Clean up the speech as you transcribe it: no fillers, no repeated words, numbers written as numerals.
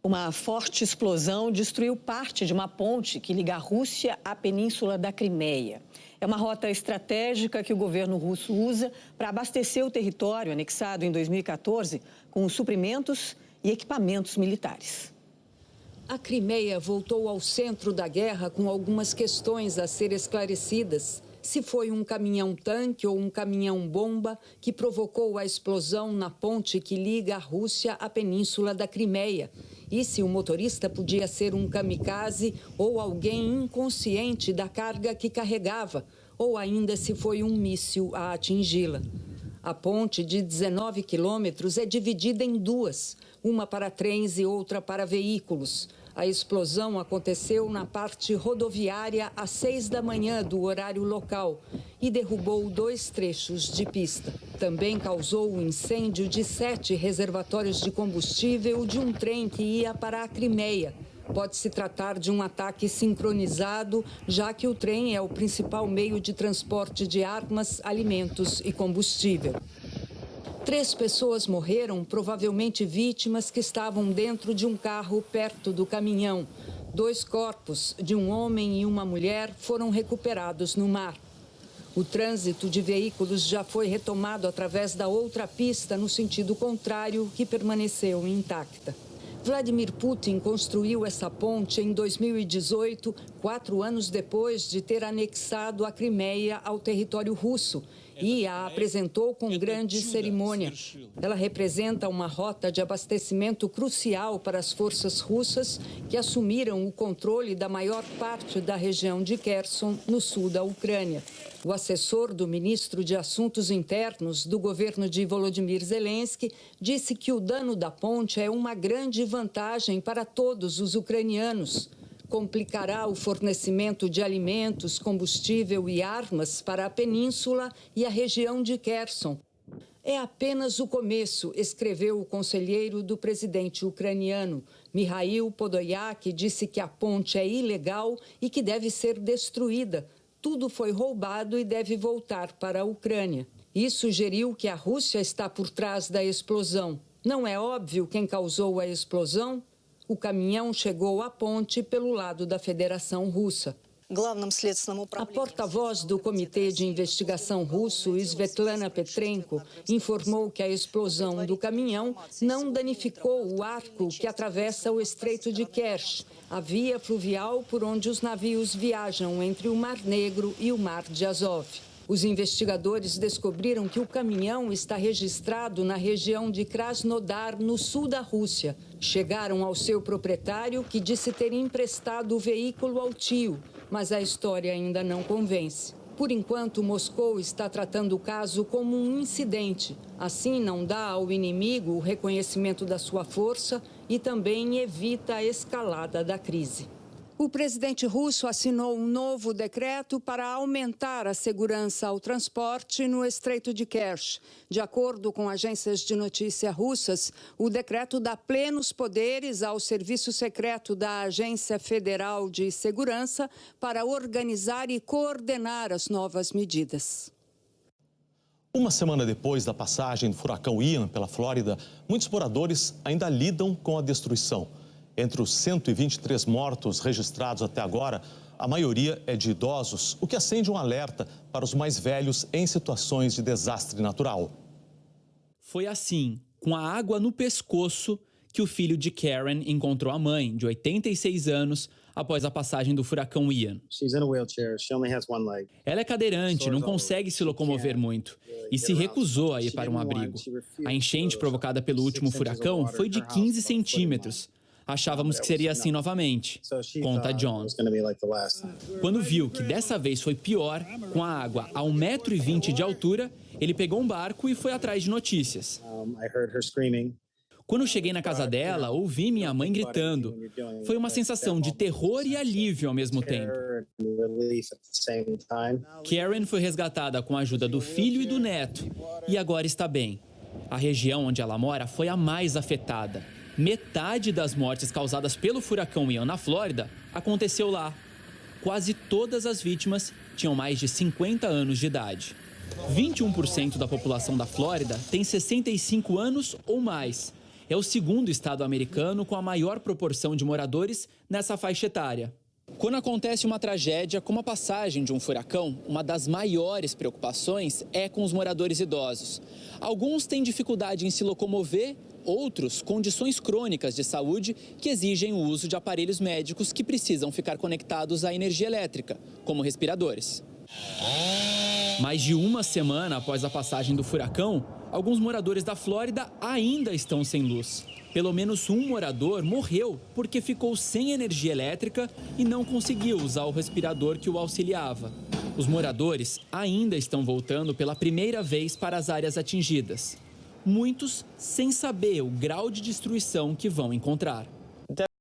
Uma forte explosão destruiu parte de uma ponte que liga a Rússia à península da Crimeia. É uma rota estratégica que o governo russo usa para abastecer o território anexado em 2014 com suprimentos e equipamentos militares. A Crimeia voltou ao centro da guerra com algumas questões a ser esclarecidas. Se foi um caminhão-tanque ou um caminhão-bomba que provocou a explosão na ponte que liga a Rússia à península da Crimeia. E se o motorista podia ser um kamikaze ou alguém inconsciente da carga que carregava, ou ainda se foi um míssil a atingi-la. A ponte de 19 quilômetros é dividida em duas, uma para trens e outra para veículos. A explosão aconteceu na parte rodoviária às 6 da manhã do horário local e derrubou 2 trechos de pista. Também causou o incêndio de 7 reservatórios de combustível de um trem que ia para a Crimeia. Pode-se tratar de um ataque sincronizado, já que o trem é o principal meio de transporte de armas, alimentos e combustível. 3 pessoas morreram, provavelmente vítimas que estavam dentro de um carro perto do caminhão. 2 corpos, de um homem e uma mulher, foram recuperados no mar. O trânsito de veículos já foi retomado através da outra pista no sentido contrário, que permaneceu intacta. Vladimir Putin construiu essa ponte em 2018, 4 anos depois de ter anexado a Crimeia ao território russo, e a apresentou com grande cerimônia. Ela representa uma rota de abastecimento crucial para as forças russas que assumiram o controle da maior parte da região de Kherson, no sul da Ucrânia. O assessor do ministro de Assuntos Internos do governo de Volodymyr Zelensky disse que o dano da ponte é uma grande vantagem para todos os ucranianos. Complicará o fornecimento de alimentos, combustível e armas para a península e a região de Kherson. É apenas o começo, escreveu o conselheiro do presidente ucraniano. Mikhail Podolyak disse que a ponte é ilegal e que deve ser destruída. Tudo foi roubado e deve voltar para a Ucrânia. E sugeriu que a Rússia está por trás da explosão. Não é óbvio quem causou a explosão? O caminhão chegou à ponte pelo lado da Federação Russa. A porta-voz do Comitê de Investigação Russo, Svetlana Petrenko, informou que a explosão do caminhão não danificou o arco que atravessa o Estreito de Kerch, a via fluvial por onde os navios viajam entre o Mar Negro e o Mar de Azov. Os investigadores descobriram que o caminhão está registrado na região de Krasnodar, no sul da Rússia. Chegaram ao seu proprietário, que disse ter emprestado o veículo ao tio, mas a história ainda não convence. Por enquanto, Moscou está tratando o caso como um incidente. Assim, não dá ao inimigo o reconhecimento da sua força e também evita a escalada da crise. O presidente russo assinou um novo decreto para aumentar a segurança ao transporte no Estreito de Kerch. De acordo com agências de notícia russas, o decreto dá plenos poderes ao Serviço Secreto da Agência Federal de Segurança para organizar e coordenar as novas medidas. Uma semana depois da passagem do furacão Ian pela Flórida, muitos moradores ainda lidam com a destruição. Entre os 123 mortos registrados até agora, a maioria é de idosos, o que acende um alerta para os mais velhos em situações de desastre natural. Foi assim, com a água no pescoço, que o filho de Karen encontrou a mãe, de 86 anos, após a passagem do furacão Ian. Ela é cadeirante, não consegue se locomover muito e se recusou a ir para um abrigo. A enchente provocada pelo último furacão foi de 15 centímetros. Achávamos que seria assim novamente, conta John. Quando viu que dessa vez foi pior, com a água a 1,20 m de altura, ele pegou um barco e foi atrás de notícias. Quando cheguei na casa dela, ouvi minha mãe gritando. Foi uma sensação de terror e alívio ao mesmo tempo. Karen foi resgatada com a ajuda do filho e do neto, e agora está bem. A região onde ela mora foi a mais afetada. Metade das mortes causadas pelo furacão Ian na Flórida aconteceu lá. Quase todas as vítimas tinham mais de 50 anos de idade. 21% da população da Flórida tem 65 anos ou mais. É o segundo estado americano com a maior proporção de moradores nessa faixa etária. Quando acontece uma tragédia, como a passagem de um furacão, uma das maiores preocupações é com os moradores idosos. Alguns têm dificuldade em se locomover, outros, condições crônicas de saúde que exigem o uso de aparelhos médicos que precisam ficar conectados à energia elétrica, como respiradores. Mais de uma semana após a passagem do furacão, alguns moradores da Flórida ainda estão sem luz. Pelo menos um morador morreu porque ficou sem energia elétrica e não conseguiu usar o respirador que o auxiliava. Os moradores ainda estão voltando pela primeira vez para as áreas atingidas. Muitos sem saber o grau de destruição que vão encontrar.